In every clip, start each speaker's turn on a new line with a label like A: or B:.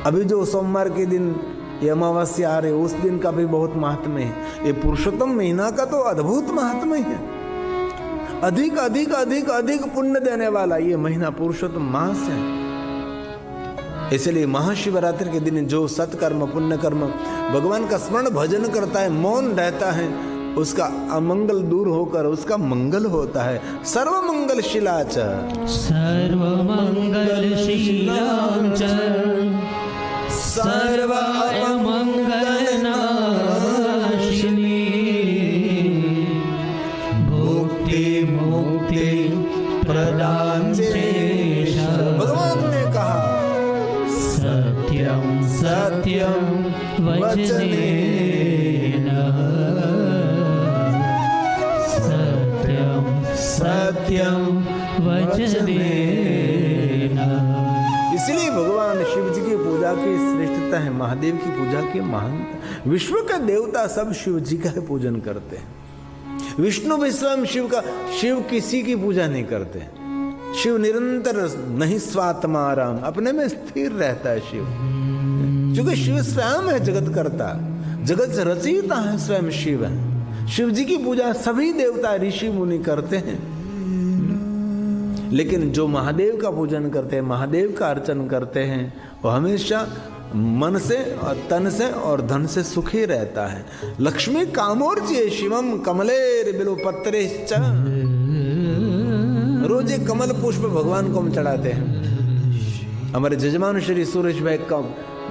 A: अभी जो सोमवार के दिन ये अमावस्या आ रही, उस दिन का भी बहुत महात्म्य है। ये पुरुषोत्तम महीना का तो अद्भुत महात्म्य है। अधिक अधिक अधिक अधिक पुण्य देने वाला ये महीना पुरुषोत्तम मास है। इसलिए महाशिवरात्रि के दिन जो सत्कर्म पुण्य कर्म भगवान का स्मरण भजन करता है, मौन रहता है, उसका अमंगल दूर होकर उसका मंगल होता है। सर्वमंगल शिलाच
B: सर्वमंगल शिलाच सर्वमंगल नाशिनी भुक्ति मुक्ति प्रदान शेष।
A: भगवान ने कहा
B: सत्यम सत्यम वचनेन सत्यम वचनेन।
A: इसलिए भगवान शिव जी की पूजा की श्रेष्ठता है, महादेव की पूजा की महानता। विश्व के देवता सब शिव जी का पूजन करते हैं। विष्णु भी स्वयं शिव किसी की पूजा नहीं करते। शिव निरंतर नहीं स्वात्माराम, अपने में स्थिर रहता है शिव, क्योंकि शिव स्वयं है जगत करता, जगत रचयिता है, स्वयं शिव है। शिव जी की पूजा सभी देवता ऋषि मुनि करते हैं, लेकिन जो महादेव का पूजन करते हैं, महादेव का अर्चन करते हैं, वो हमेशा मन से और तन से और धन से सुखी रहता है। लक्ष्मी कामोर्चे शिवम कमलेर बिल्वपत्रेश्च। रोज एक कमल पुष्प भगवान को हम चढ़ाते हैं। हमारे जजमान श्री सुरेश भाई का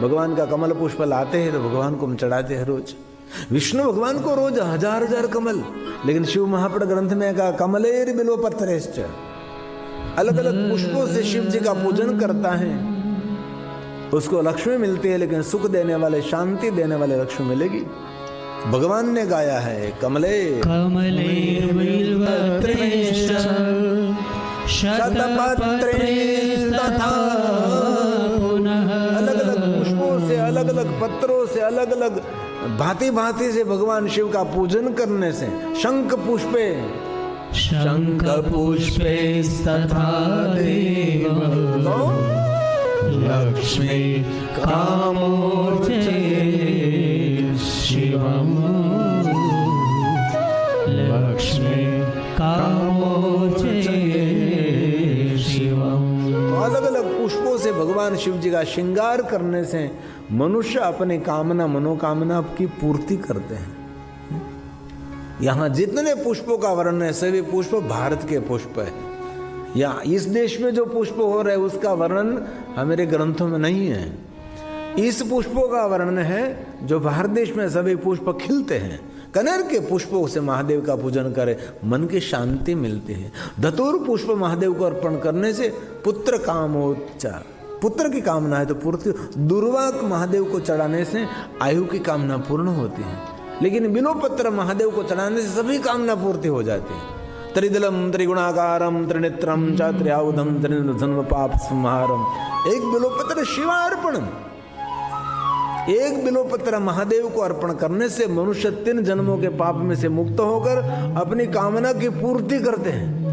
A: भगवान का कमल पुष्प लाते हैं तो भगवान को हम चढ़ाते हैं रोज। विष्णु भगवान को रोज हजार हजार कमल, लेकिन शिव महापुराण ग्रंथ में कहा कमलेर बिल्वपत्रेश्च। अलग अलग पुष्पों से शिव जी का पूजन करता है, उसको लक्ष्मी मिलती है, लेकिन सुख देने वाले शांति देने वाले लक्ष्मी मिलेगी। भगवान ने गाया है कमले
B: कमलेर बिल्वपत्रेश्च शतपत्रेश्च तथा पुनः। अलग
A: अलग पुष्पों से, अलग अलग पत्रों से, अलग अलग भांति भांति से भगवान शिव का पूजन करने से शंख पुष्पे
B: तथा देव लक्ष्मी कामोर्चे शिवम लक्ष्मी कामोर्चे शिवम।
A: अलग अलग पुष्पों से भगवान शिव जी का श्रृंगार करने से मनुष्य अपनी कामना मनोकामना की पूर्ति करते हैं। यहाँ जितने पुष्पों का वर्णन है सभी पुष्प भारत के पुष्प है, या इस देश में जो पुष्प हो रहे उसका वर्णन हमारे ग्रंथों में नहीं है। इस पुष्पों का वर्णन है जो भारत देश में सभी पुष्प खिलते हैं। कनेर के पुष्पों से महादेव का पूजन करे, मन की शांति मिलती है। धतूर पुष्प महादेव को अर्पण करने से पुत्र कामोच्चा, पुत्र की कामना है तो पूर्ति। दुर्वाक महादेव को चढ़ाने से आयु की कामना पूर्ण होती है, लेकिन बिल्वपत्र महादेव को चढ़ाने से सभी कामना पूर्ति हो जाती है। त्रिदलम त्रिगुणाकारम त्रिनेत्रम च त्र्याउधम त्रिनिधन पाप संहारम। एक बिल्वपत्र शिवार्पणम, एक बिल्वपत्र महादेव को अर्पण करने से मनुष्य 3 जन्मों के पाप में से मुक्त होकर अपनी कामना की पूर्ति करते हैं।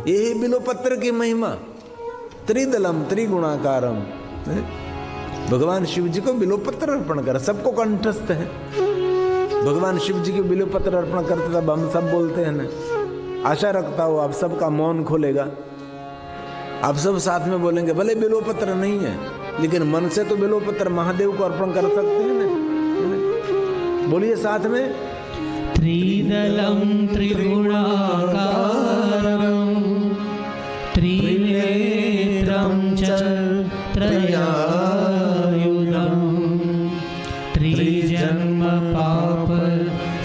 A: यही बिल्वपत्र की महिमा। त्रिदलम त्रिगुणाकारम, भगवान शिव जी को बिल्वपत्र अर्पण कर, सबको कंठस्थ है। भगवान शिव जी को बिल्वपत्र अर्पण करते तब हम सब बोलते हैं ना, आशा रखता हूँ आप सबका मौन खोलेगा, आप सब साथ में बोलेंगे। भले बिल्वपत्र नहीं है, लेकिन मन से तो बिल्वपत्र महादेव को अर्पण कर सकते हैं ना। बोलिए साथ में,
B: त्रिदलम त्रिगुणाकारम त्रिनेत्रम च त्रयायुधम त्रिजन्म पाप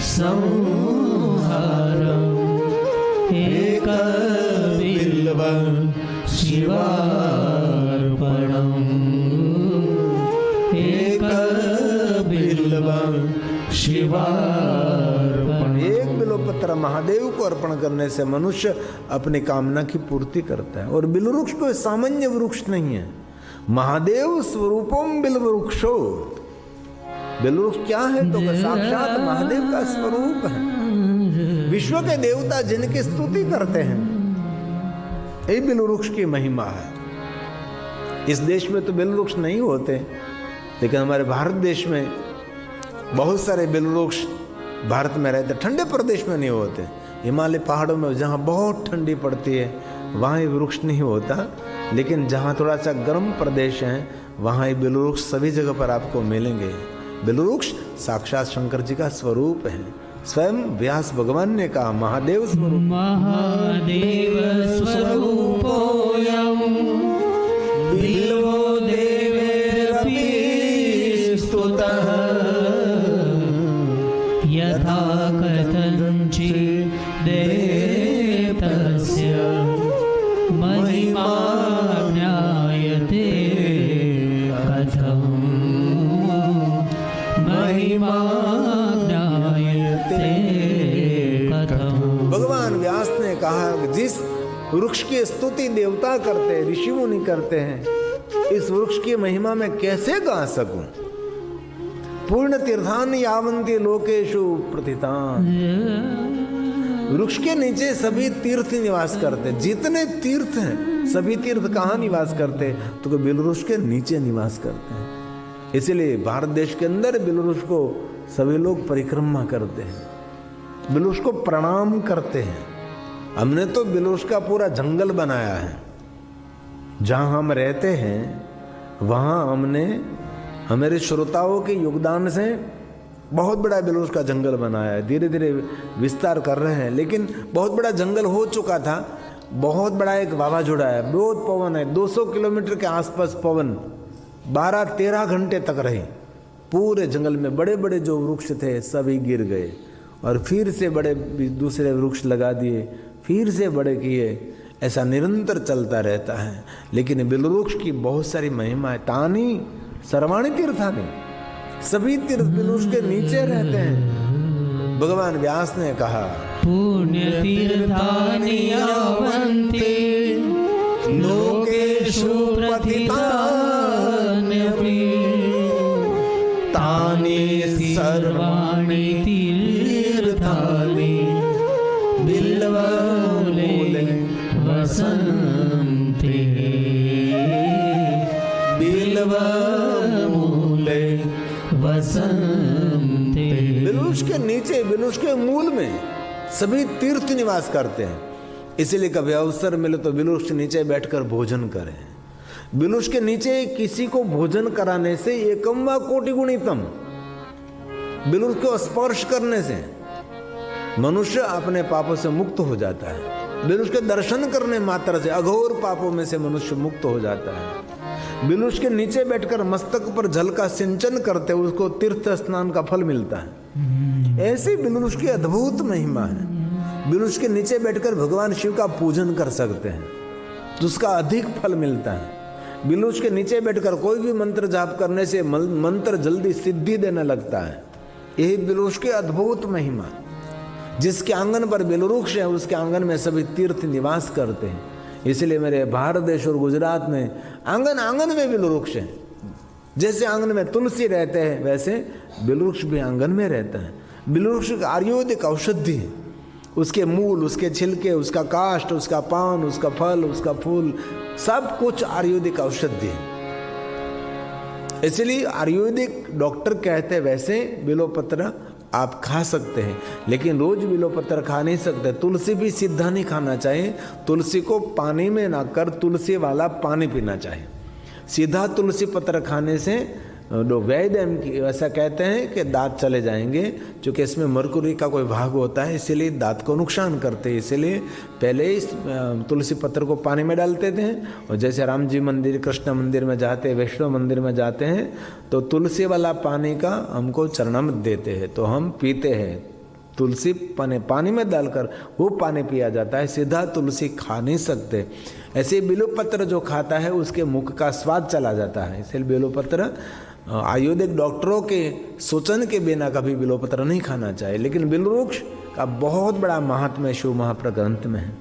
B: संहारम एक बिल्वं शिवार्पणम एक बिल्वं शिवार्पणम।
A: एक बिल्वपत्र महादेव को अर्पण करने से मनुष्य अपनी कामना की पूर्ति करता है। और बिल्ववृक्ष कोई सामान्य वृक्ष नहीं है, महादेव स्वरूपम बिल्ववृक्षो। बिल्ववृक्ष क्या है तो साक्षात महादेव का स्वरूप है। विश्व के देवता जिनकी स्तुति करते हैं, यही बिल्ववृक्ष की महिमा है। इस देश में तो बेल वृक्ष नहीं होते, लेकिन हमारे भारत देश में बहुत सारे बेल वृक्ष भारत में रहते, ठंडे प्रदेश में नहीं होते। हिमालय पहाड़ों में जहाँ बहुत ठंडी पड़ती है वहाँ ये वृक्ष नहीं होता, लेकिन जहाँ थोड़ा सा गर्म प्रदेश है वहाँ ये बेल वृक्ष सभी जगह पर आपको मिलेंगे। बेल वृक्ष साक्षात शंकर जी का स्वरूप है। स्वयं व्यास भगवान ने कहा महादेव स्वरूप,
B: महादेव स्वरूपोऽयं बिल्वो देवैरपि स्तुतः यथा कथञ्चित् देवस्य महिमा ज्ञायते कथम् महिमा ज्ञायते कथम्।
A: भगवान व्यास ने कहा कि जिस वृक्ष की स्तुति देवता करते हैं, ऋषि मुनि करते हैं, इस वृक्ष की महिमा में कैसे गा सकूं। पूर्ण तीर्थान यावन्ति लोकेषु प्रतितान। वृक्ष के नीचे सभी तीर्थ निवास करते, जितने तीर्थ हैं सभी तीर्थ कहाँ निवास करते, तो बेल वृक्ष के नीचे निवास करते हैं। इसलिए भारत देश के अंदर बेल वृक्ष को सभी लोग परिक्रमा करते हैं, बेल वृक्ष को प्रणाम करते हैं। हमने तो बेल वृक्ष का पूरा जंगल बनाया है। जहाँ हम रहते हैं वहाँ हमने हमारे श्रोताओं के योगदान से बहुत बड़ा बेल वृक्ष का जंगल बनाया है। धीरे धीरे विस्तार कर रहे हैं, लेकिन बहुत बड़ा जंगल हो चुका था। बहुत बड़ा एक वावाझोड़ा है, बहुत पवन है, 200 किलोमीटर के आसपास पवन 12-13 घंटे तक रहे। पूरे जंगल में बड़े बड़े जो वृक्ष थे सभी गिर गए और फिर से बड़े दूसरे वृक्ष लगा दिए, फिर से बड़े किए। ऐसा निरंतर चलता रहता है। लेकिन बेल वृक्ष की बहुत सारी महिमा है। तानी सर्वाणी तीर्थानी, सभी तीर्थ बेल वृक्ष के नीचे रहते हैं। भगवान व्यास ने कहा
B: पुण्य तीर्थानि यावन्ति लोकेषु प्रतितान्यपि तानि सर्वाणि तीर्थानि बिल्वमूले वसन्ति बिल्वमूले वसन्ति।
A: बेल वृक्ष के नीचे, बेल वृक्ष के मूल में सभी तीर्थ निवास करते हैं। इसलिए कभी अवसर मिले तो बेल वृक्ष के नीचे बैठकर भोजन करें। बेल वृक्ष के नीचे किसी को भोजन कराने से एकम वा कोटि गुणितम, बेल वृक्ष को स्पर्श करने से मनुष्य अपने पापों से मुक्त हो जाता है। बेल वृक्ष के दर्शन करने मात्र से अघोर पापों में से मनुष्य मुक्त हो जाता है। बेल वृक्ष के नीचे बैठकर मस्तक पर जल का सिंचन करते उसको तीर्थ स्नान का फल मिलता है। ऐसी बेल वृक्ष की अद्भुत महिमा है। बेल वृक्ष के नीचे बैठकर भगवान शिव का पूजन कर सकते हैं तो उसका अधिक फल मिलता है। बेल वृक्ष के नीचे बैठकर कोई भी मंत्र जाप करने से मंत्र जल्दी सिद्धि देने लगता है। यही बेल वृक्ष की अद्भुत महिमा। जिसके आंगन पर बेल वृक्ष है उसके आंगन में सभी तीर्थ निवास करते हैं। इसलिए मेरे भारत देश और गुजरात में आंगन आंगन में बेल वृक्ष है। जैसे आंगन में तुलसी रहते हैं वैसे बेल वृक्ष भी आंगन में रहता है। बेल वृक्ष का आयुर्वेदिक औषधि है। उसके मूल, उसके छिलके, उसका काष्ठ, उसका पान, उसका फल, उसका फूल, सब कुछ आयुर्वेदिक औषधि है। इसलिए आयुर्वेदिक डॉक्टर कहते हैं वैसे बेलोपत्र आप खा सकते हैं, लेकिन रोज बेलोपत्र खा नहीं सकते। तुलसी भी सीधा नहीं खाना चाहिए। तुलसी को पानी में ना कर तुलसी वाला पानी पीना चाहिए। सीधा तुलसी पत्र खाने से वैद्य ऐसा कहते हैं कि दांत चले जाएंगे, क्योंकि इसमें मरकुरी का कोई भाग होता है, इसीलिए दांत को नुकसान करते हैं। इसीलिए पहले इस तुलसी पत्र को पानी में डालते थे। और जैसे राम जी मंदिर, कृष्ण मंदिर में जाते हैं, वैष्णव मंदिर में जाते हैं तो तुलसी वाला पानी का हमको चरणामृत देते हैं तो हम पीते हैं। तुलसी पानी में डालकर वो पानी पिया जाता है। सीधा तुलसी खा नहीं सकते। ऐसे बेलोपत्र जो खाता है उसके मुख का स्वाद चला जाता है। इसलिए बेलोपत्र आयुर्वेदिक डॉक्टरों के सूचन के बिना कभी बेलोपत्र नहीं खाना चाहिए। लेकिन बेलवृक्ष का बहुत बड़ा महात्म्य शिव महाप्रग्रंथ में है।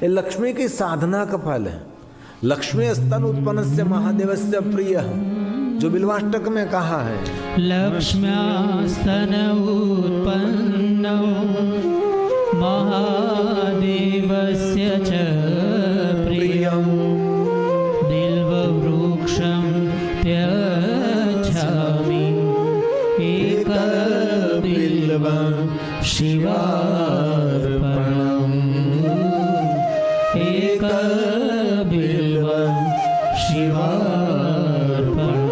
A: ये लक्ष्मी की साधना का फल है। लक्ष्मी स्तन उत्पन्न से महादेवस्य प्रिय, जो बिल्वाष्टक में कहा है,
B: लक्ष्म्यास्तन उत्पन्न महादेवस्य च प्रियं बिल्ववृक्षाय शिवार्पणम् एक बिल्वं शिवार्पणम्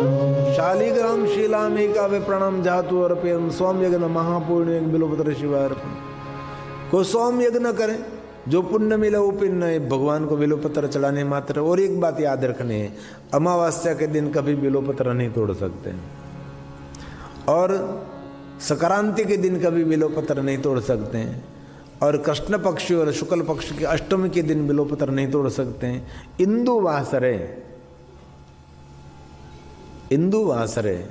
A: शालिग्राम शीलामेकावे प्रणाम जातु अर्पयम सोम यज्ञ महापूर्ण बिलोपत्र शिवार्पण। को सोम यज्ञ न करें, जो पुण्य मिले वो पुण्य भगवान को बिलोपत्र चढ़ाने मात्र। और एक बात याद रखनी है, अमावस्या के दिन कभी बिलोपत्र नहीं तोड़ सकते, और संक्रांति के दिन कभी बिलोपत्र नहीं तोड़ सकते हैं, और कृष्ण पक्ष और शुक्ल पक्ष की अष्टमी के दिन बिलोपत्र नहीं तोड़ सकते हैं। इंदु वासरे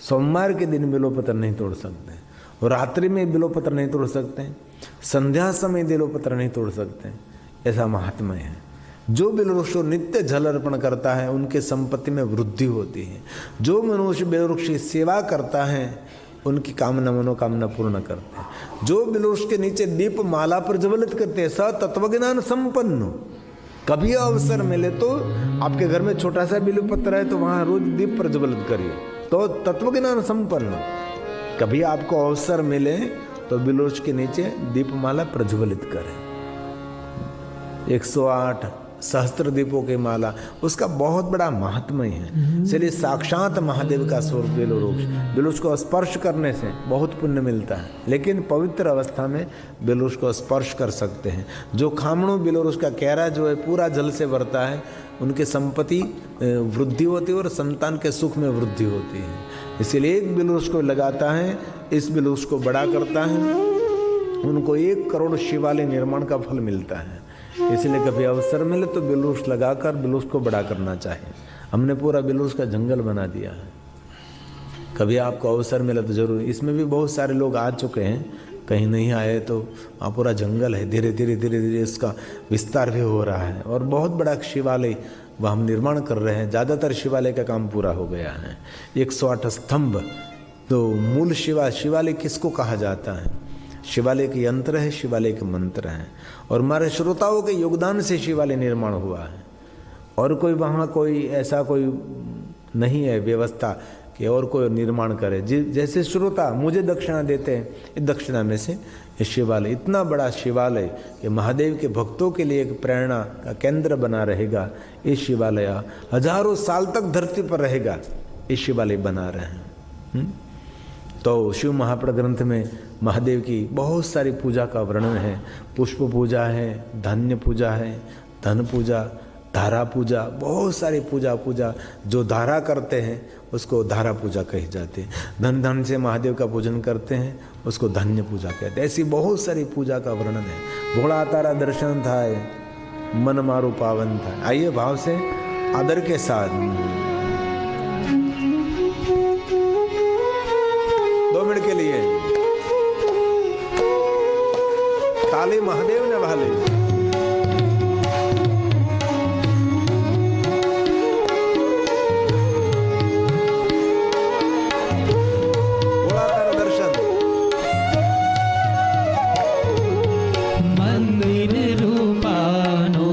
A: सोमवार के दिन बिलोपत्र नहीं तोड़ सकते, और रात्रि में बिलोपत्र नहीं तोड़ सकते, संध्या समय बिलोपत्र नहीं तोड़ सकते। ऐसा महात्मा है। जो बिलवृक्ष नित्य जल अर्पण करता है उनके संपत्ति में वृद्धि होती है। जो मनुष्य बिलवृक्ष की सेवा करता है उनकी कामना मनोकामना पूर्ण करते हैं। जो बिलवृक्ष के नीचे दीप माला प्रज्वलित करते हैं स तत्वज्ञान संपन्न। कभी अवसर मिले तो आपके घर में छोटा सा बिल्वपत्र है तो वहां रोज दीप प्रज्वलित करिए, तो तत्वज्ञान संपन्न। कभी आपको अवसर मिले तो बिलवृक्ष के नीचे दीपमाला प्रज्वलित करें। 108 सहस्त्र दीपों की माला, उसका बहुत बड़ा महात्म्य है। इसलिए साक्षात महादेव का स्वरूप बिलवृक्ष। बिलवृक्ष को स्पर्श करने से बहुत पुण्य मिलता है, लेकिन पवित्र अवस्था में बिलवृक्ष को स्पर्श कर सकते हैं। जो खामणु बिलवृक्ष का कैरा जो है पूरा जल से भरता है, उनके संपत्ति वृद्धि होती है और संतान के सुख में वृद्धि होती है। इसलिए एक बिलवृक्ष को लगाता है, इस बिलवृक्ष को बड़ा करता है, उनको 1 करोड़ शिवालय निर्माण का फल मिलता है। इसलिए कभी अवसर मिले तो बिलवृक्ष लगाकर बिलवृक्ष को बड़ा करना चाहिए। हमने पूरा बिलवृक्ष का जंगल बना दिया है। कभी आपको अवसर मिले तो जरूर। इसमें भी बहुत सारे लोग आ चुके हैं, कहीं नहीं आए तो वहाँ पूरा जंगल है। धीरे धीरे इसका विस्तार भी हो रहा है, और बहुत बड़ा शिवालय वह हम निर्माण कर रहे हैं। ज़्यादातर शिवालय का काम पूरा हो गया है। 108 स्तंभ। तो मूल शिवालय किसको कहा जाता है? शिवालय के यंत्र है, शिवालय के मंत्र हैं, और हमारे श्रोताओं के योगदान से शिवालय निर्माण हुआ है। और कोई वहाँ कोई ऐसा कोई नहीं है व्यवस्था कि और कोई निर्माण करे। जैसे श्रोता मुझे दक्षिणा देते हैं, इस दक्षिणा में से ये शिवालय, इतना बड़ा शिवालय कि महादेव के भक्तों के लिए एक प्रेरणा का केंद्र बना रहेगा। ये शिवालय हजारों साल तक धरती पर रहेगा। ये शिवालय बना रहे हैं। तो शिव महापुराण ग्रंथ में महादेव की बहुत सारी पूजा का वर्णन है। पुष्प पूजा है, धान्य पूजा है, धन पूजा, धारा पूजा, बहुत सारी पूजा। जो धारा करते हैं उसको धारा पूजा कही जाती है। धन से महादेव का पूजन करते हैं उसको धन्य पूजा कहते हैं। ऐसी बहुत सारी पूजा का वर्णन है। भोला तारा दर्शन था, मन मारू पावन था। आइए भाव से आदर के साथ 2 मिनट के लिए ताली महादेव ने भाले। भोला तारा दर्शन।
B: मंदिर रूपानो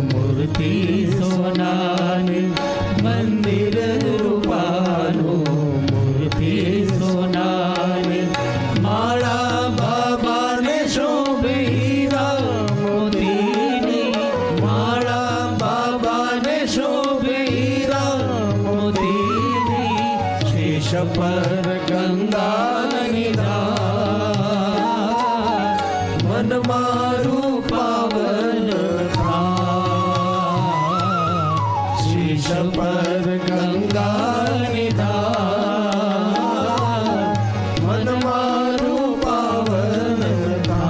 B: मूर्ति सोनानी, मंदिर रूपानो मूर्ति सोनानी, माळा बाबा ने शोभे हीरा मोतीनी, माळा बाबा ने शोभे हीरा मोतीनी, शेष पर गंगा निधान, मन मारू पावन था, शीश पर गंगा निधान, मन मारू पावन था।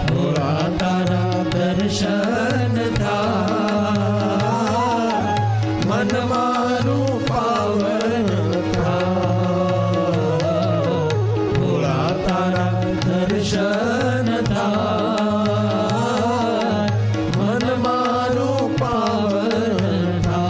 B: थोड़ा तारा दर्शन था, मन मारू पावन था। थोड़ा तारा दर्शन था, मन मारू पावन था।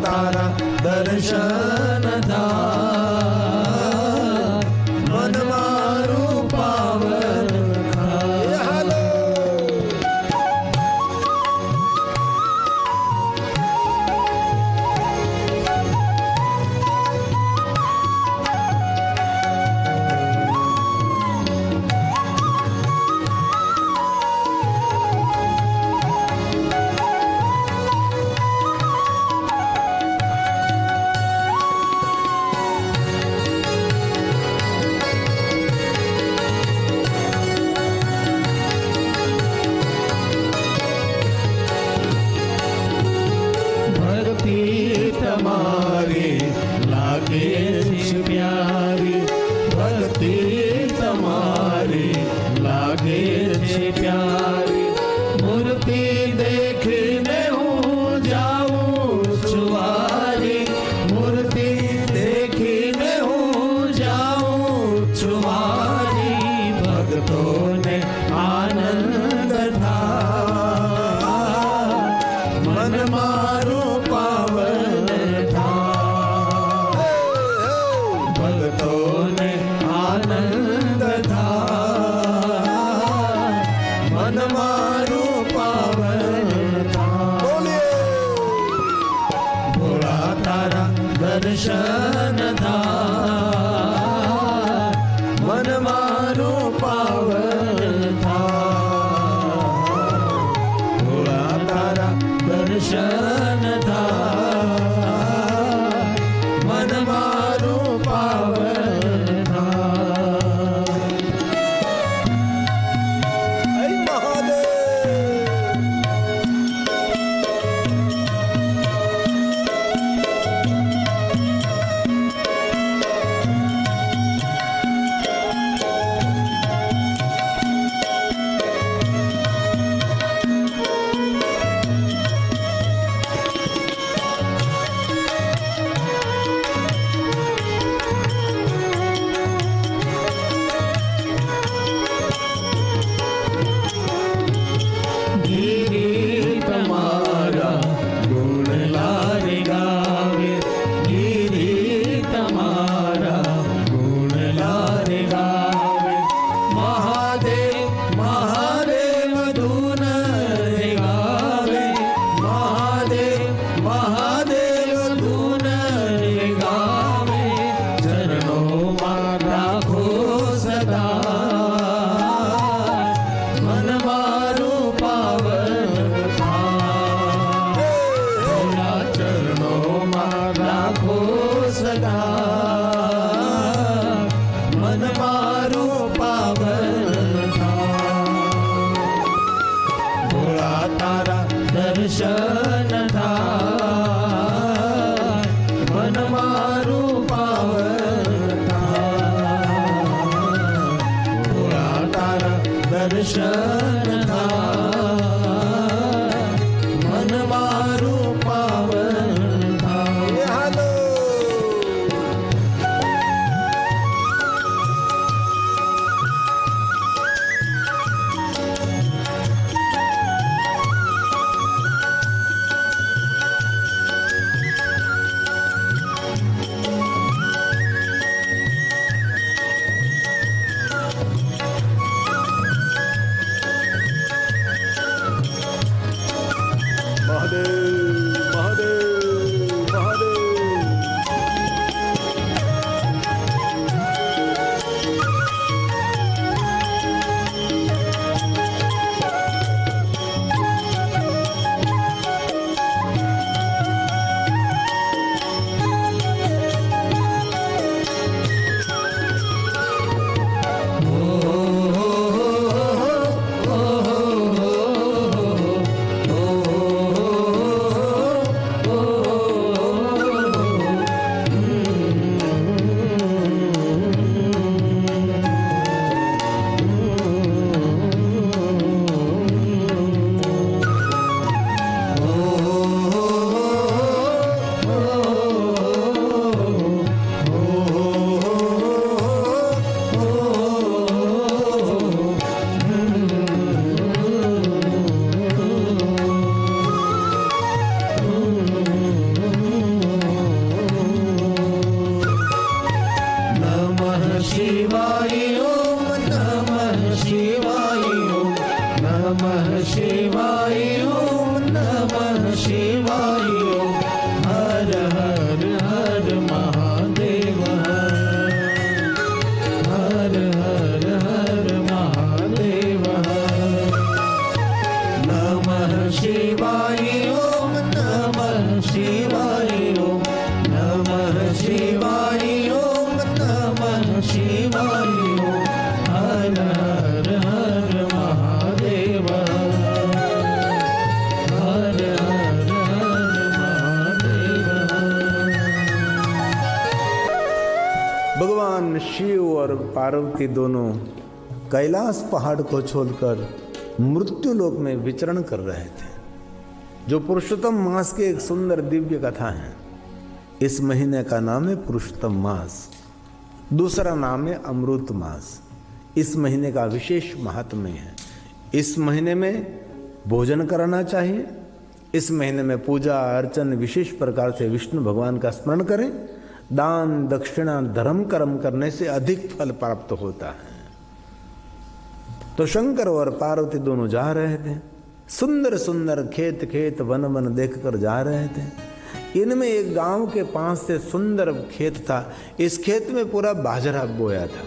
B: તારા દર્શન થાય મન મારું પાવન થાય
A: હાલો
B: ભક્તિ તમારી લાગે છે પ્યારી ભક્તિ તમારી લાગે છે પ્યારી મૂર્તિ દેખીને હું જાઉં છું વારી મૂર્તિ દેખીને હું જાઉં છું વારી ભક્તોને આનંદ થાય મન મારું પાવન થાય ભક્તોને આનંદ થાય મન મારું પાવન થાય ભોળા તારા દર્શન થાય મન મારું પાવન થાય ભોળા તારા દર્શન થાય મન મારું પાવન થાય
A: હે મહાદેવ
B: शिवाय ओम नमः शिवाय ओम नमः शिवाय ओम हर हर हर महादेव हर हर हर महादेव।
A: भगवान शिव और पार्वती दोनों कैलाश पहाड़ को छोड़कर मृत्यु लोक में विचरण कर रहे थे, जो पुरुषोत्तम मास की एक सुंदर दिव्य कथा है। इस महीने का नाम है पुरुषोत्तम मास, दूसरा नाम है अमृत मास। इस महीने का विशेष महात्म्य है। इस महीने में भोजन करना चाहिए। इस महीने में पूजा अर्चन विशेष प्रकार से विष्णु भगवान का स्मरण करें। दान दक्षिणा धर्म कर्म करने से अधिक फल प्राप्त होता है। तो शंकर और पार्वती दोनों जा रहे थे, सुंदर सुंदर खेत खेत वन वन देखकर जा रहे थे। इनमें एक गांव के पास से सुंदर खेत था। इस खेत में पूरा बाजरा बोया था।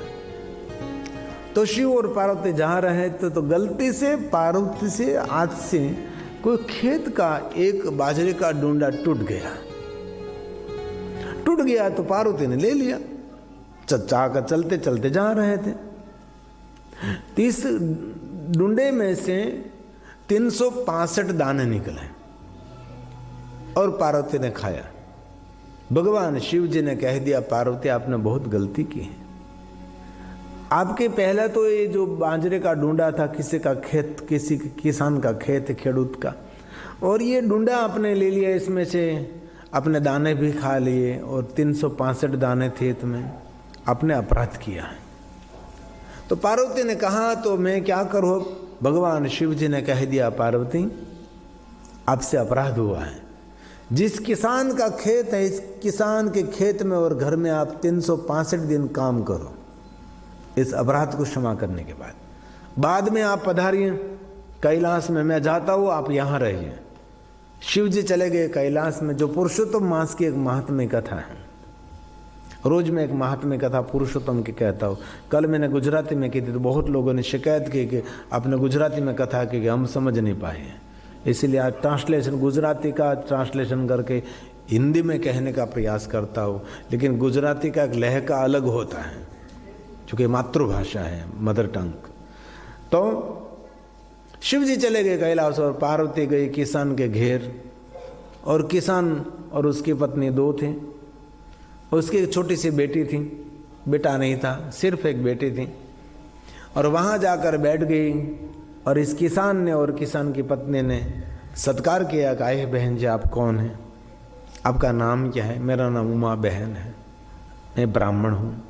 A: तो शिव और पार्वती जा रहे थे तो गलती से पार्वती से हाथ से कोई खेत का एक बाजरे का डूंडा टूट गया तो पार्वती ने ले लिया। चचा का चलते चलते जा रहे थे। 30 डूंडे में से 365 दाने निकले और पार्वती ने खाया। भगवान शिव जी ने कह दिया, पार्वती आपने बहुत गलती की है। आपके पहला तो ये जो बाजरे का डूंडा था किसी का खेत, किसी किसान का खेत, खेडूत का, और ये डूंडा आपने ले लिया, इसमें से अपने दाने भी खा लिए और 365 दाने थे इसमें, आपने अपराध किया है। तो पार्वती ने कहा तो मैं क्या करूँ। भगवान शिव जी ने कह दिया, पार्वती आपसे अपराध हुआ है। जिस किसान का खेत है, इस किसान के खेत में और घर में आप 365 दिन काम करो। इस अपराध को क्षमा करने के बाद में आप पधारिए कैलाश में, मैं जाता हूँ, आप यहाँ रहिए। शिव जी चले गए कैलाश में। जो पुरुषोत्तम मास की एक महात्म्य कथा है, रोज मैं एक महात्म्य कथा पुरुषोत्तम की कहता हूँ। कल मैंने गुजराती में की थी तो बहुत लोगों ने शिकायत की कि आपने गुजराती में कथा की कि हम समझ नहीं पाए, इसलिए आज ट्रांसलेशन गुजराती का ट्रांसलेशन करके हिंदी में कहने का प्रयास करता हूँ। लेकिन गुजराती का एक लहका अलग होता है क्योंकि मातृभाषा है, मदर टंग। तो शिव जी चले गए कैलाश और पार्वती गई किसान के घेर। और किसान और उसकी पत्नी दो थे। उसकी एक छोटी सी बेटी थी, बेटा नहीं था, सिर्फ एक बेटी थी। और वहाँ जाकर बैठ गई और इस किसान ने और किसान की पत्नी ने सत्कार किया कि आए बहन जी, आप कौन हैं, आपका नाम क्या है। मेरा नाम उमा बहन है, मैं ब्राह्मण हूँ।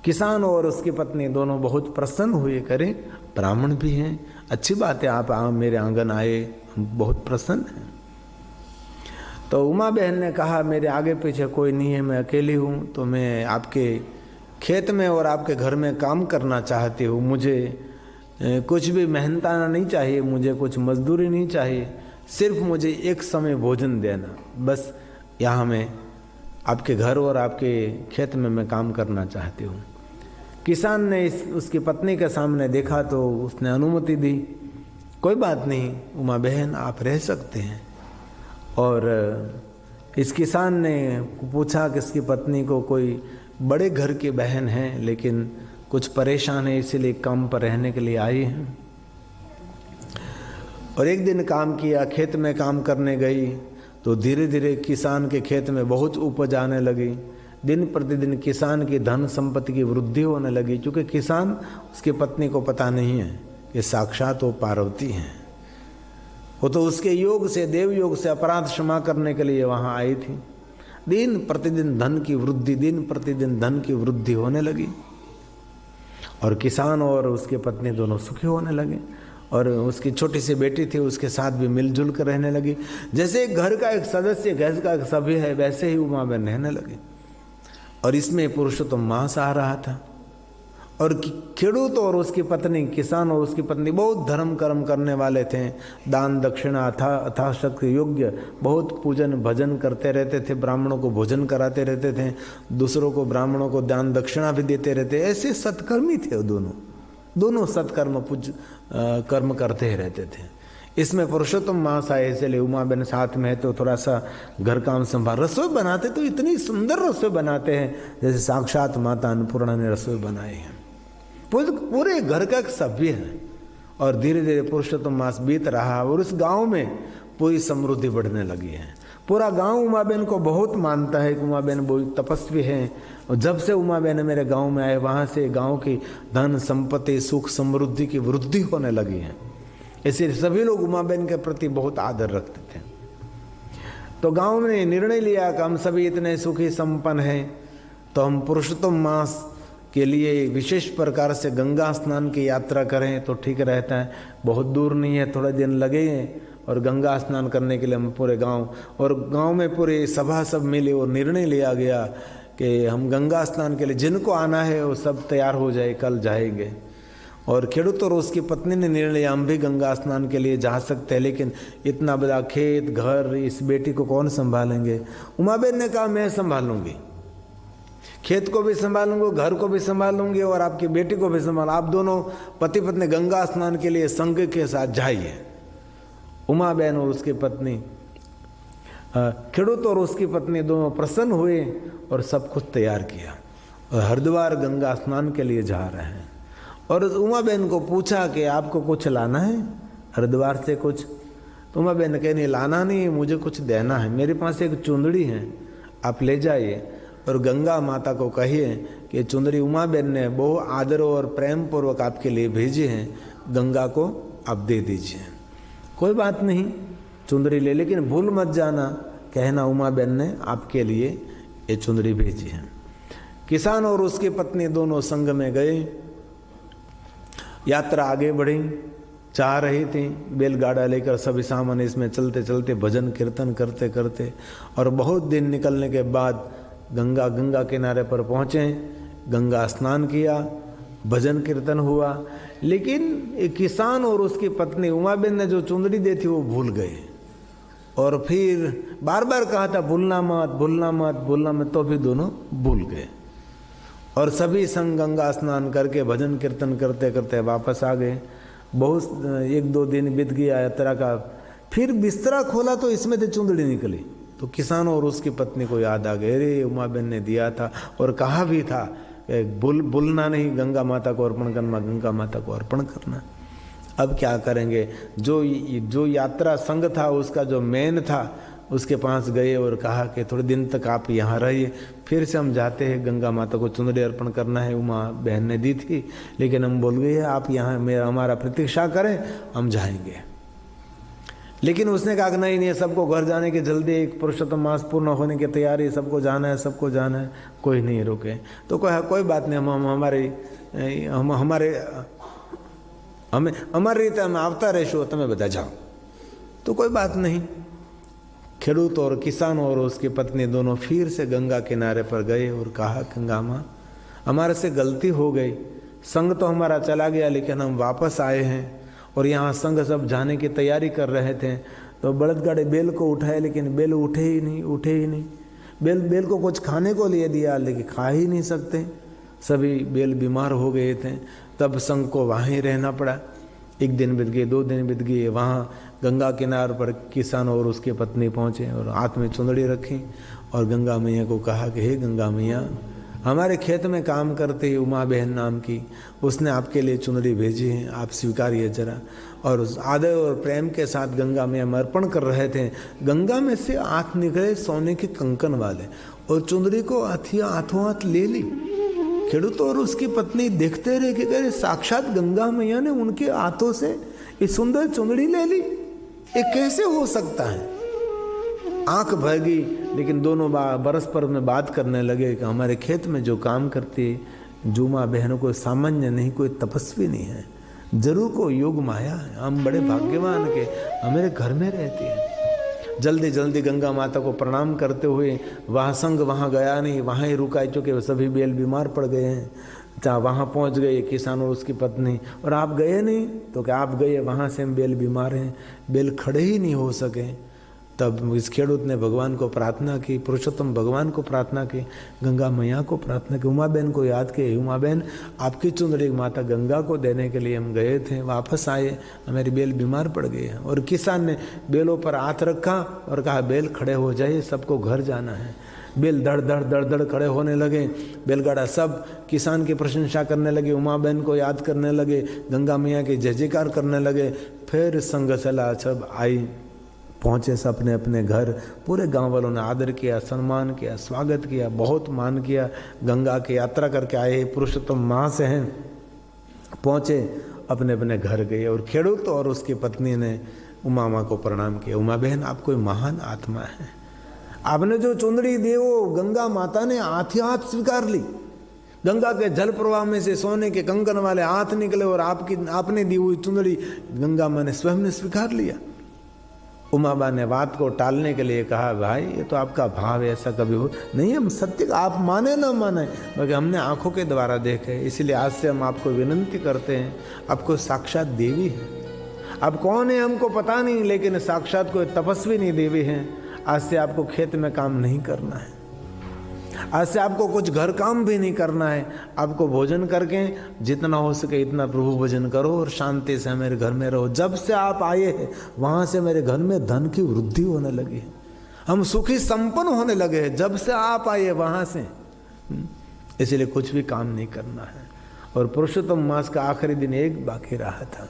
A: किसान और उसकी पत्नी दोनों बहुत प्रसन्न हुए, करे ब्राह्मण भी हैं, अच्छी बात है, आप मेरे आंगन आए, हम बहुत प्रसन्न हैं। तो उमा बहन ने कहा, मेरे आगे पीछे कोई नहीं है, मैं अकेली हूँ, तो मैं आपके खेत में और आपके घर में काम करना चाहती हूँ। मुझे कुछ भी मेहनताना नहीं चाहिए, मुझे कुछ मजदूरी नहीं चाहिए, सिर्फ मुझे एक समय भोजन देना, बस यहाँ मैं आपके घर और आपके खेत में मैं काम करना चाहती हूँ। किसान ने उसकी पत्नी के सामने देखा तो उसने अनुमति दी, कोई बात नहीं उमा बहन, आप रह सकते हैं। और इस किसान ने पूछा कि इसकी पत्नी को कोई बड़े घर की बहन है लेकिन कुछ परेशान है, इसीलिए काम पर रहने के लिए आई हैं। और एक दिन काम किया, खेत में काम करने गई तो धीरे धीरे किसान के खेत में बहुत उपज आने लगी। दिन प्रतिदिन किसान की धन संपत्ति की वृद्धि होने लगी, क्योंकि किसान उसकी पत्नी को पता नहीं है कि साक्षात वो पार्वती हैं। वो तो उसके योग से, देव योग से अपराध क्षमा करने के लिए वहाँ आई थी। दिन प्रतिदिन धन की वृद्धि, दिन प्रतिदिन धन की वृद्धि होने लगी और किसान और उसकी पत्नी दोनों सुखी होने लगे। और उसकी छोटी सी बेटी थी, उसके साथ भी मिलजुल कर रहने लगी। जैसे एक घर का एक सदस्य घर का एक सभ्य है, वैसे ही उमा बहन रहने लगी। और इसमें पुरुषोत्तम मास आ रहा था। और खेडूत और उसकी पत्नी, किसान और उसकी पत्नी बहुत धर्म कर्म करने वाले थे, दान दक्षिणा अथाशक्ति योग्य, बहुत पूजन भजन करते रहते थे, ब्राह्मणों को भोजन कराते रहते थे, दूसरों को ब्राह्मणों को दान दक्षिणा भी देते रहते। ऐसे सत्कर्मी थे वो दोनों सत्कर्म कर्म करते ही रहते थे। इसमें पुरुषोत्तम मास आए, इसलिए उमा बहन साथ में है तो थोड़ा सा घर काम संभाल। रसोई बनाते तो इतनी सुंदर रसोई बनाते हैं जैसे साक्षात माता अन्नपूर्णा ने रसोई बनाई है। पूरे घर का एक सभ्य है। और धीरे धीरे पुरुषोत्तम मास बीत रहा और उस गांव में पूरी समृद्धि बढ़ने लगी है। पूरा गांव उमा बहन को बहुत मानता है कि उमा बहन बहुत तपस्वी है। और जब से उमा बहन मेरे गांव में आए वहां से गांव की धन संपत्ति सुख समृद्धि की वृद्धि होने लगी है। इसलिए सभी लोग उमा बहन के प्रति बहुत आदर रखते थे। तो गांव ने निर्णय लिया कि हम सभी इतने सुखी संपन्न हैं तो हम पुरुषोत्तम मास के लिए विशेष प्रकार से गंगा स्नान की यात्रा करें तो ठीक रहता है। बहुत दूर नहीं है, थोड़े दिन लगेंगे और गंगा स्नान करने के लिए हम पूरे गांव में पूरे सभा सब मिले और निर्णय लिया गया कि हम गंगा स्नान के लिए जिनको आना है वो सब तैयार हो जाए, कल जाएंगे। और खेडूत और उसकी पत्नी ने निर्णय लिया हम भी गंगा स्नान के लिए जा सकते हैं, लेकिन इतना बड़ा खेत घर इस बेटी को कौन संभालेंगे। उमाबेन ने कहा मैं संभालूंगी, खेत को भी संभालूंगी, घर को भी संभालूंगी और आपकी बेटी को भी संभाल। आप दोनों पति पत्नी गंगा स्नान के लिए संघ के साथ जाइए। उमा बहन और उसकी पत्नी खेडूत और उसकी पत्नी दोनों प्रसन्न हुए और सब कुछ तैयार किया और हरिद्वार गंगा स्नान के लिए जा रहे हैं। और उमा बहन को पूछा कि आपको कुछ लाना है हरिद्वार से कुछ। तो उमा बहन ने कहा नहीं लाना नहीं, मुझे कुछ देना है, मेरे पास एक चुंदड़ी है, आप ले जाइए और गंगा माता को कहिए कि चुंदड़ी उमा बहन ने बहुत आदर और प्रेम पूर्वक आपके लिए भेजी है, गंगा को आप दे दीजिए। कोई बात नहीं, चुंदड़ी ले, लेकिन भूल मत जाना कहना उमा बहन ने आपके लिए ये चुंदड़ी भेजी है। किसान और उसकी पत्नी दोनों संग में गए, यात्रा आगे बढ़ी, चाह रही थी बैलगाड़ा लेकर सभी सामान इसमें चलते चलते भजन कीर्तन करते करते। और बहुत दिन निकलने के बाद गंगा किनारे पर पहुँचे, गंगा स्नान किया, भजन कीर्तन हुआ। लेकिन एक किसान और उसकी पत्नी उमा बहन ने जो चुंदड़ी दी थी वो भूल गए और फिर बार बार कहा था भूलना मत भूलना मत भूलना मत, तो भी दोनों भूल गए। और सभी संग गंगा स्नान करके भजन कीर्तन करते करते वापस आ गए। बहुत एक दो दिन बीत गया यात्रा का। फिर बिस्तरा खोला तो इसमें से चुंदड़ी निकली। तो किसान और उसकी पत्नी को याद आ गए, अरे उमा बहन ने दिया था और कहा भी था भूलना नहीं, गंगा माता को अर्पण करना, गंगा माता को अर्पण करना। अब क्या करेंगे। जो यात्रा संघ था उसका जो मेन था उसके पास गए और कहा कि थोड़े दिन तक आप यहाँ रहिए, फिर से हम जाते हैं गंगा माता को चुंदड़ी अर्पण करना है। उमा बहन ने दी थी लेकिन हम बोल गए आप यहाँ हमारा प्रतीक्षा करें, हम जाएंगे। लेकिन उसने कहा नहीं नहीं, सबको घर जाने की जल्दी, एक पुरुषोत्तम मास पूर्ण होने की तैयारी, सबको जाना है, सबको जाना है, कोई नहीं रुके। तो कोई बात नहीं, हमारी रीते हम आवता रहीશું, તમે બધા जाओ। तो कोई बात नहीं। खेडूत और किसान और उसकी पत्नी दोनों फिर से गंगा किनारे पर गए और कहा गंगा माँ हमारे से गलती हो गई, संग तो हमारा चला गया लेकिन हम वापस आए हैं और यहाँ संग सब जाने की तैयारी कर रहे थे। तो बलदगाड़े बेल को उठाए लेकिन बेल उठे ही नहीं। बेल को कुछ खाने को लिए दिया लेकिन खा ही नहीं सकते, सभी बेल बीमार हो गए थे। तब संग को वहाँ ही रहना पड़ा। एक दिन बीत गए, 2 दिन बीत गए। वहाँ गंगा किनारे पर किसान और उसकी पत्नी पहुँचे और हाथ में चुंदड़ी रखी और गंगा मैया को कहा कि हे गंगा मैया, हमारे खेत में काम करते ही उमा बहन नाम की उसने आपके लिए चुंदड़ी भेजी है, आप स्वीकारिए जरा। और उस आदर और प्रेम के साथ गंगा मैया में अर्पण कर रहे थे। गंगा में से हाथ निकले सोने के कंकन वाले और चुंदड़ी को हाथों हाथ ले ली। खेडूत और उसकी पत्नी देखते रहे कि अरे साक्षात गंगा मैया ने उनके हाथों से ये सुंदर चुंदड़ी ले ली, ये कैसे हो सकता है। आंख भर गई, लेकिन दोनों परस्पर में बात करने लगे कि हमारे खेत में जो काम करती जुमा बहनों को सामान्य नहीं, कोई तपस्वी नहीं है, जरूर कोई योग माया है, हम बड़े भाग्यवान के हमारे घर में रहती है। जल्दी जल्दी गंगा माता को प्रणाम करते हुए वहाँ संग वहाँ गया नहीं, वहाँ ही रुका, चूँकि सभी बेल बीमार पड़ गए हैं। जहाँ वहाँ पहुँच गए किसान और उसकी पत्नी, और आप गए नहीं तो क्या आप गए, वहाँ से हम बेल बीमार हैं, बेल खड़े ही नहीं हो सके। तब इस खेडूत ने भगवान को प्रार्थना की, पुरुषोत्तम भगवान को प्रार्थना की, गंगा मैया को प्रार्थना की, उमा बहन को याद किए, उमा बहन आपकी चुंदड़ी माता गंगा को देने के लिए हम गए थे, वापस आए, हमारी बेल बीमार पड़ गई है। और किसान ने बेलों पर हाथ रखा और कहा बेल खड़े हो जाइए, सबको घर जाना है। बेल धड़ धड़ धड़ धड़ खड़े होने लगे, बैलगाड़ा सब किसान की प्रशंसा करने लगे, उमा बहन को याद करने लगे, गंगा मैया की जय जयकार करने लगे। फिर संग चला, सब आई, पहुँचे सब अपने अपने घर। पूरे गांव वालों ने आदर किया, सम्मान किया, स्वागत किया, बहुत मान किया। गंगा की यात्रा करके आए, पुरुषोत्तम माह से हैं, पहुँचे, अपने अपने घर गए। और खेडूत और उसकी पत्नी ने उमा माँ को प्रणाम किया। उमा बहन आप कोई महान आत्मा है, आपने जो चुंदड़ी दी वो गंगा माता ने हाथ ही हाथ स्वीकार ली। गंगा के जल प्रवाह में से सोने के कंकन वाले हाथ निकले और आपने दी हुई चुंदड़ी गंगा माँ ने स्वयं ने स्वीकार लिया। उमाबा ने बात को टालने के लिए कहा भाई ये तो आपका भाव है, ऐसा कभी हो नहीं, हम सत्य आप माने ना माने, बल्कि हमने आंखों के द्वारा देखे, इसलिए आज से हम आपको विनंती करते हैं, आपको साक्षात देवी है। अब कौन है हमको पता नहीं, लेकिन साक्षात कोई तपस्विनी देवी है। आज से आपको खेत में काम नहीं करना है, आज से आपको कुछ घर काम भी नहीं करना है, आपको भोजन करके जितना हो सके इतना प्रभु भोजन करो और शांति से मेरे घर में रहो। जब से आप आए हैं वहाँ से मेरे घर में धन की वृद्धि होने लगी है, हम सुखी संपन्न होने लगे हैं जब से आप आए वहाँ से। इसलिए कुछ भी काम नहीं करना है। और पुरुषोत्तम मास का आखिरी दिन एक बाकी रहा था।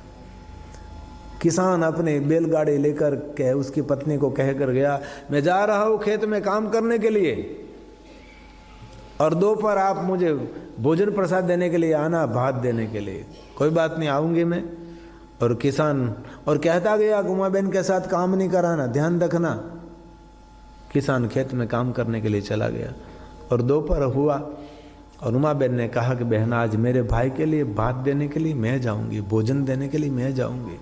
A: किसान अपने बैलगाड़ी लेकर के उसकी पत्नी को कहकर गया मैं जा रहा हूँ खेत में काम करने के लिए, और दोपहर आप मुझे भोजन प्रसाद देने के लिए आना, भात देने के लिए। कोई बात नहीं, आऊँगी मैं। और किसान और कहता गया उमा बहन के साथ काम नहीं कराना, ध्यान रखना। किसान खेत में काम करने के लिए चला गया और दोपहर हुआ और उमा बहन ने कहा कि बहन आज मेरे भाई के लिए भात देने के लिए मैं जाऊँगी, भोजन देने के लिए मैं जाऊँगी।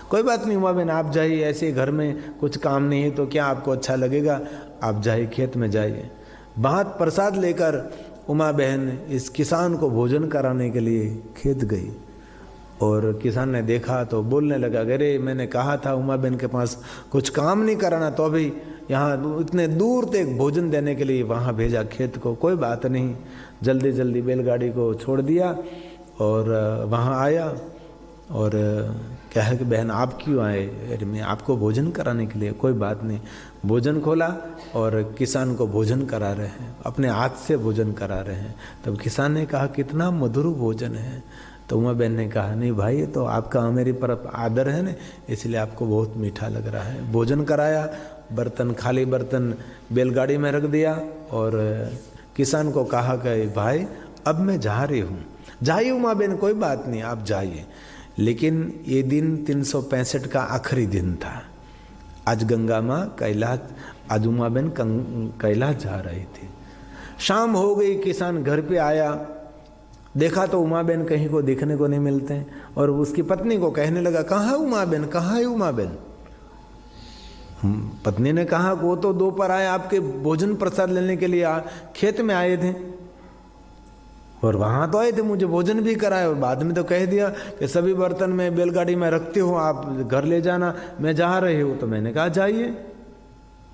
A: कोई बात नहीं उमा बहन आप जाइए, ऐसे घर में कुछ काम नहीं है तो क्या आपको अच्छा लगेगा, आप जाइए खेत में जाइए। भात प्रसाद लेकर उमा बहन इस किसान को भोजन कराने के लिए खेत गई। और किसान ने देखा तो बोलने लगा अरे मैंने कहा था उमा बहन के पास कुछ काम नहीं कराना, तो अभी यहाँ इतने दूर तक भोजन देने के लिए वहाँ भेजा खेत को। कोई बात नहीं, जल्दी जल्दी बैलगाड़ी को छोड़ दिया और वहाँ आया और कहा कि बहन आप क्यों आए? अरे मैं आपको भोजन कराने के लिए। कोई बात नहीं, भोजन खोला और किसान को भोजन करा रहे हैं, अपने हाथ से भोजन करा रहे हैं। तब किसान ने कहा कितना मधुर भोजन है। तो उमा बहन ने कहा नहीं भाई ये तो आपका मेरी पर आदर है ना, इसलिए आपको बहुत मीठा लग रहा है। भोजन कराया, बर्तन खाली बर्तन बैलगाड़ी में रख दिया और किसान को कहा कि भाई अब मैं जा रही हूँ। जाइए उमा बहन कोई बात नहीं आप जाइए। लेकिन ये दिन 365 का आखिरी दिन था। आज गंगा माँ कैलाश, आज उमा बहन कैलाश जा रही थी। शाम हो गई, किसान घर पे आया, देखा तो उमा बहन कहीं को दिखने को नहीं मिलते हैं और उसकी पत्नी को कहने लगा कहाँ है उमा बहन, कहाँ है उमा बहन? पत्नी ने कहा वो तो दोपहर आए आपके भोजन प्रसाद लेने के लिए खेत में आए थे और वहां तो आए थे, मुझे भोजन भी कराए और बाद में तो कह दिया कि सभी बर्तन में बैलगाड़ी में रखते हो, आप घर ले जाना, मैं जा रही हूँ। तो मैंने कहा जाइए।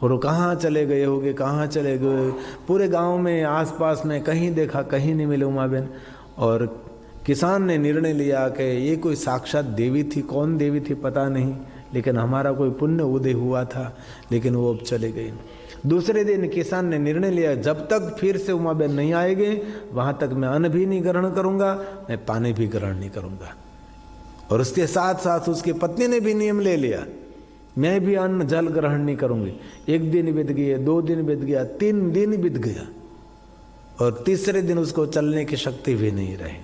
A: और वो कहाँ चले गए होगे, कहाँ चले गए? पूरे गांव में आसपास में कहीं देखा, कहीं नहीं मिले उमा बहन। और किसान ने निर्णय लिया कि ये कोई साक्षात देवी थी, कौन देवी थी पता नहीं, लेकिन हमारा कोई पुण्य उदय हुआ था, लेकिन वो अब चले गए। दूसरे दिन किसान ने निर्णय लिया जब तक फिर से उमा बहन नहीं आएंगे वहाँ तक मैं अन्न भी नहीं ग्रहण करूँगा, मैं पानी भी ग्रहण नहीं करूँगा। और उसके साथ साथ उसकी पत्नी ने भी नियम ले लिया, मैं भी अन्न जल ग्रहण नहीं करूँगी। 1 दिन बीत गया, 2 दिन बीत गया, 3 दिन बीत गया और तीसरे दिन उसको चलने की शक्ति भी नहीं रही।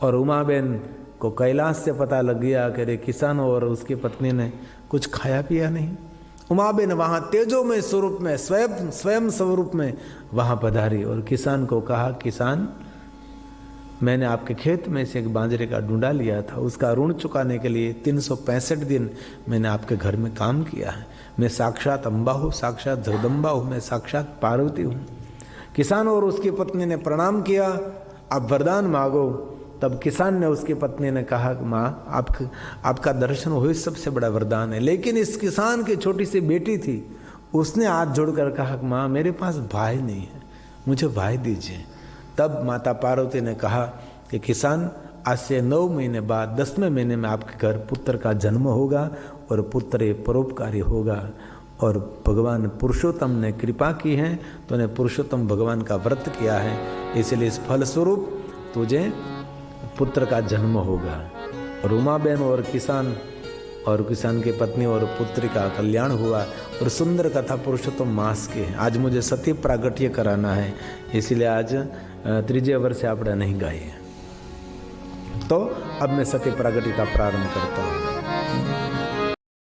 A: और उमा बहन को कैलाश से पता लग गया कि रे किसान और उसकी पत्नी ने कुछ खाया पिया नहीं। उमा बहन वहाँ तेजोमय स्वरूप में, स्वयं स्वरूप में वहाँ पधारी और किसान को कहा किसान मैंने आपके खेत में से एक बाजरे का डूंडा लिया था, उसका ऋण चुकाने के लिए 365 दिन मैंने आपके घर में काम किया है। मैं साक्षात अम्बा हूँ, साक्षात जगदम्बा हूँ, मैं साक्षात पार्वती हूँ। किसान और उसकी पत्नी ने प्रणाम किया, आप वरदान मांगो। तब किसान ने उसकी पत्नी ने कहा माँ आपका दर्शन हो सबसे बड़ा वरदान है। लेकिन इस किसान की छोटी सी बेटी थी उसने हाथ जोड़कर कहा, माँ मेरे पास भाई नहीं है, मुझे भाई दीजिए। तब माता पार्वती ने कहा कि किसान, आज से 9 महीने बाद 10वें महीने में आपके घर पुत्र का जन्म होगा और पुत्र परोपकारी होगा। और भगवान पुरुषोत्तम ने कृपा की है, तो ने पुरुषोत्तम भगवान का व्रत किया है, इसलिए इस फलस्वरूप तुझे पुत्र का जन्म होगा। और उमाबेन और किसान की पत्नी और पुत्री का कल्याण हुआ। और सुंदर कथा पुरुषोत्तम मास की है। आज मुझे सती प्रागट्य कराना है, इसलिए आज 3 वर्ष आपने नहीं गाई है। तो अब मैं सती प्रागट्य का प्रारंभ करता हूँ।